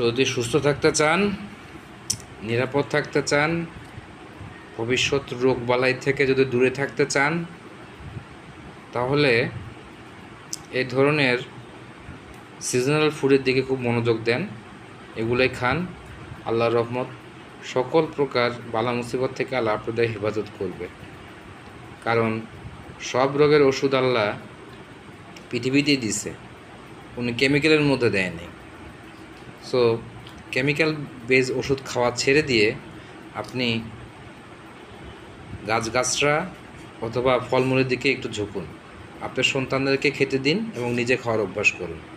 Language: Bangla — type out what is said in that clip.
যদি সুস্থ থাকতে চান, নিরাপদ থাকতে চান, ভবিষ্যৎ রোগবালাই থেকে যদি দূরে থাকতে চান, তাহলে এই ধরনের সিজনাল ফুডের দিকে খুব মনোযোগ দেন। এগুলোই খান। আল্লাহর রহমত, সকল প্রকার বালা মুসিবত থেকে আল্লাহ আপনাদের হেফাজত করবে। কারণ সব রোগের ওষুধ আল্লাহ পৃথিবীতেই দিছে, উনি কেমিক্যালের মধ্যে দেয়নি। সো কেমিক্যাল বেজ ওষুধ খাওয়া ছেড়ে দিয়ে আপনি গাছগাছরা অথবা ফলমূলের দিকে একটু ঝুঁকুন। আপনার সন্তানদেরকে খেতে দিন এবং নিজে খাওয়ার অভ্যাস করুন।